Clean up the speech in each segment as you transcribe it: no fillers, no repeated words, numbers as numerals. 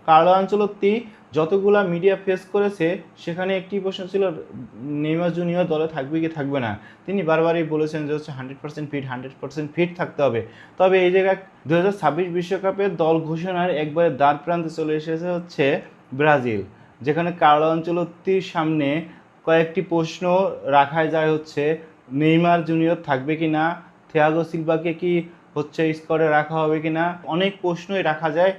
Carlo Ancelotti যতগুলা media face করেছে সেখানে একটি প্রশ্ন ছিল নেইমার জুনিয়র দলে থাকবে কি থাকবে না। তিনি বারবারই বলেছেন যে হচ্ছে 100% ফিট, 100% ফিট থাকতে হবে। তবে এই জায়গায় 2026 বিশ্বকাপের দল ঘোষণার একবারে দ্বার প্রান্তে চলে এসেছে হচ্ছে ব্রাজিল, যেখানে কার্লো আনচেলত্তির সামনে কয়েকটি প্রশ্ন রাখা যায় হচ্ছে নেইমার জুনিয়র থাকবে কি না, থিয়াগো সিলভাকে কি হচ্ছে স্কোয়াডে রাখা হবে কি না, অনেক প্রশ্নই রাখা যায়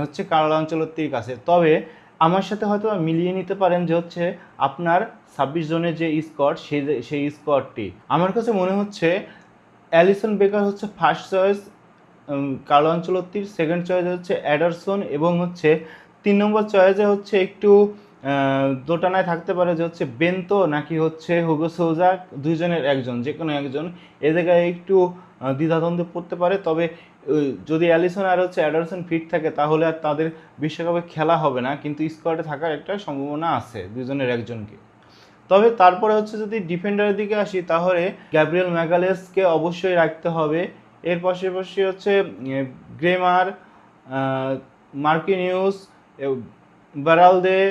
হচ্ছে কার্লো আনচেলত্তির কাছে। তবে আমার সাথে হয়তো মিলিয়ে নিতে পারেন যে হচ্ছে আপনার 26 জনের যে স্কোয়াড সেই স্কোয়াডটি আমার কাছে মনে হচ্ছে অ্যালিসন বেকার হচ্ছে ফার্স্ট চয়েস, কার্লো আনচেলত্তির সেকেন্ড চয়েস হচ্ছে এডারসন, এবং হচ্ছে 3 নম্বর চয়েসে হচ্ছে একটু দোটানায় থাকতে পারে যে হচ্ছে বেন্তো নাকি হচ্ছে হুগো সোজা, দুইজনের একজন, যে কোনো একজন। এ জায়গায় একটু দ্বিধাদ্বন্দ্বে পড়তে পারে। তবে যদি অ্যালিসন আর হচ্ছে অ্যাডারসন ফিট থাকে তাহলে আর তাদের বিশ্বকাপে খেলা হবে না, কিন্তু স্কোয়াডে থাকার একটা সম্ভাবনা আছে দুজনের একজনকে। তবে তারপরে হচ্ছে যদি ডিফেন্ডারের দিকে আসি তাহলে গ্যাব্রিয়েল ম্যাগালেসকে অবশ্যই রাখতে হবে। এর পাশাপাশি হচ্ছে গ্রেমার, মার্কিনিউস, বারালদে,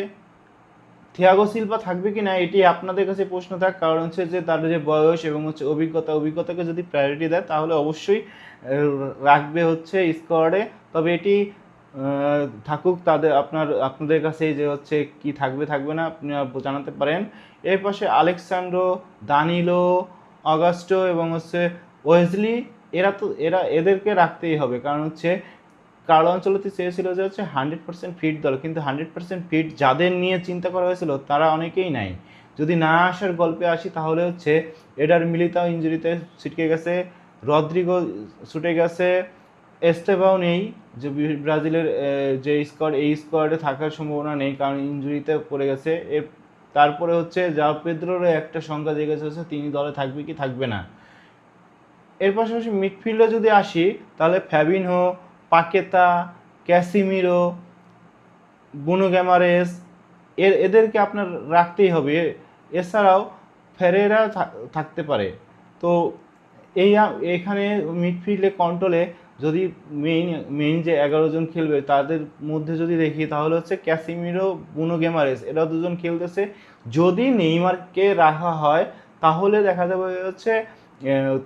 থিয়াগো সিলভা থাকবে কি না এটি আপনাদের কাছে প্রশ্ন থাক। কারণ হচ্ছে যে তার যে বয়স এবং হচ্ছে অভিজ্ঞতাকে যদি প্রায়োরিটি দেয় তাহলে অবশ্যই রাখবে হচ্ছে স্কোয়াডে। তবে এটি থাকুক আপনাদের কাছে যে হচ্ছে কি থাকবে থাকবে না আপনি জানাতে পারেন। এর পাশে আলেক্সান্ড্রো, দানিলো, অগাস্টো এবং হচ্ছে ওয়েজলি, এদেরকে রাখতেই হবে। কারণ হচ্ছে কার্লো আনচেলত্তি চেয়েছিল যে হচ্ছে 100% ফিট দল, কিন্তু 100% ফিট যাদের নিয়ে চিন্তা করা হয়েছিল তারা অনেকেই নাই। যদি না আসার গল্পে আসি তাহলে হচ্ছে এডার মিলিতাও ইঞ্জুরিতে ছিটকে গেছে, রদ্রিগো ছুটে গেছে, এস্তেভাও নেই, যে ব্রাজিলের যে স্কোয়াড এই স্কোয়াডে থাকার সম্ভাবনা নেই কারণ ইঞ্জুরিতে পড়ে গেছে। তারপরে হচ্ছে জাও পেদ্রোরও একটা সংখ্যা জেগেছে হচ্ছে তিনি দলে থাকবে কি থাকবে না। এর পাশাপাশি মিডফিল্ডে যদি আসি তাহলে ফ্যাবিনহো, পাকেতা, ক্যাসিমিরো, বুনো গ্যামারেস, এদেরকে আপনার রাখতেই হবে। এছাড়াও ফেরেরা থাকতে পারে। তো এখানে মিডফিল্ডে কন্ট্রোলে যদি মেইন যে 11 জন খেলবে তাদের মধ্যে যদি দেখি তাহলে হচ্ছে ক্যাসিমিরো, বুনো গেমারেস এরা দুজন খেলতেছে। যদি নেইমারকে রাখা হয় তাহলে দেখা যাবে হচ্ছে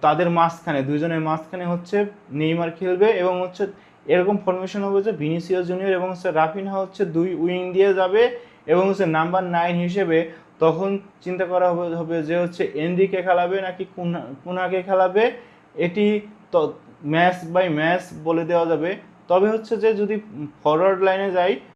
তাদের মাঝখানে দুইজনের মাঝখানে হচ্ছে নেইমার খেলবে, এবং হচ্ছে এরকম ফরমেশন হবে যে ভিনিসিয়াস জুনিয়র এবং হচ্ছে রাফিনহা হচ্ছে দুই উইং দিয়ে যাবে, এবং হচ্ছে নাম্বার 9 হিসেবে তখন চিন্তা করা হবে যে হচ্ছে এনরিকে খেলাবে নাকি কুনাকে খেলাবে। এটি তো ম্যাচ বাই ম্যাচ বলে দেওয়া যাবে। তবে হচ্ছে যে যদি ফরওয়ার্ড লাইনে যাই